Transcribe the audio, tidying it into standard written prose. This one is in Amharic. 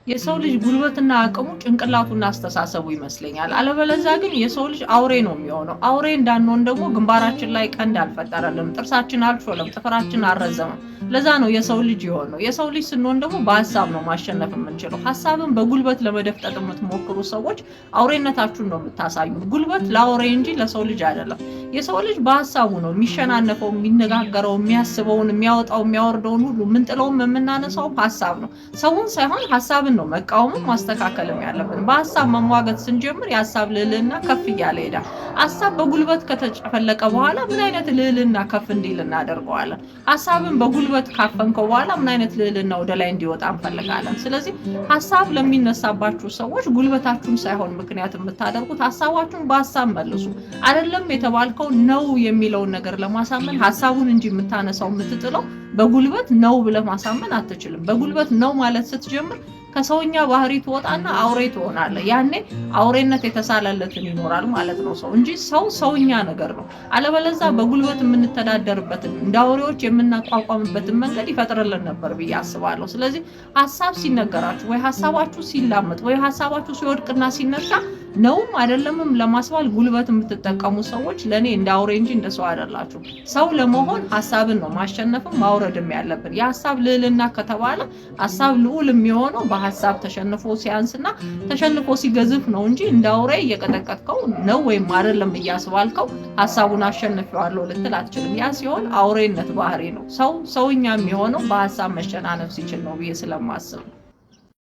የሰው ልጅ ጉልበትና አቅሙ ጭንቅላቱና አስተሳሰቡ ይመስለኛል። አለበለዚያ ግን የሰው ልጅ አውሬ ነው የሚሆነው። አውሬ እንዳንሆን ደግሞ ግንባራችን ላይ ቀንድ አልፈጠረልንም፣ ጥርሳችን አልሾለም፣ ጥፍራችን አልረዘመም። ለዛ ነው የሰው ልጅ የሆነው። የሰው ልጅ ስንሆን ደግሞ በሀሳብ ነው ማሸነፍ የምንችለው። ሀሳብን በጉልበት ለመደፍጠጥ የምትሞክሩ ሰዎች አውሬነታችሁን ነው የምታሳዩት። ጉልበት ለአውሬ እንጂ ለሰው ልጅ አይደለም። የሰው ልጅ በሀሳቡ ነው የሚሸናነፈው፣ የሚነጋገረው፣ የሚያስበውን፣ የሚያወጣው፣ የሚያወርደውን ሁሉ ምንጥለውም የምናነሳው ሀሳብ ነው። ሰውን ሳይሆን ሀሳብን ነው መቃወምም ማስተካከልም ያለብን። በሀሳብ መሟገት ስንጀምር የሀሳብ ልዕልና ከፍ እያለ ሄዳል። ሀሳብ በጉልበት ከተጨፈለቀ በኋላ ምን አይነት ልዕልና ከፍ እንዲል እናደርገዋለን? ሀሳብን በጉልበት ካፈንከው በኋላ ምን አይነት ልዕልና ወደ ላይ እንዲወጣ እንፈልጋለን? ስለዚህ ሀሳብ ለሚነሳባችሁ ሰዎች ጉልበታችሁን ሳይሆን ምክንያት የምታደርጉት ሀሳባችሁን በሀሳብ መልሱ። አይደለም የተባልከው ነው የሚለውን ነገር ለማሳመን ሀሳቡን እንጂ የምታነሳው የምትጥለው በጉልበት ነው ብለህ ማሳመን አትችልም። በጉልበት ነው ማለት ስትጀምር ከሰውኛ ባህሪ ትወጣና አውሬ ትሆናለህ። ያኔ አውሬነት የተሳለለትን ይኖራል ማለት ነው ሰው እንጂ ሰውኛ ነገር ነው። አለበለዚያ በጉልበት የምንተዳደርበትን እንደ አውሬዎች የምናቋቋምበትን መንገድ ይፈጥርልን ነበር ብዬ አስባለሁ። ስለዚህ ሀሳብ ሲነገራችሁ ወይ ሀሳባችሁ ሲላመጥ ወይ ሀሳባችሁ ሲወድቅና ሲነሳ ነውም አይደለምም ለማስባል ጉልበት የምትጠቀሙ ሰዎች ለኔ እንደ አውሬ እንጂ እንደ ሰው አይደላችሁ። ሰው ለመሆን ሀሳብን ነው ማሸነፍም ማውረድም ያለብን። የሀሳብ ልዕልና ከተባለ ሀሳብ ልዑል የሚሆነው በሀሳብ ተሸንፎ ሲያንስና ተሸንፎ ሲገዝፍ ነው እንጂ እንደ አውሬ እየቀጠቀጥከው ነው ወይም አይደለም እያስባልከው ሀሳቡን አሸንፈዋለሁ ልትል አትችልም። ያ ሲሆን አውሬነት ባህሪ ነው። ሰውኛ የሚሆነው በሀሳብ መሸናነፍ ሲችል ነው ብዬ ስለማስብ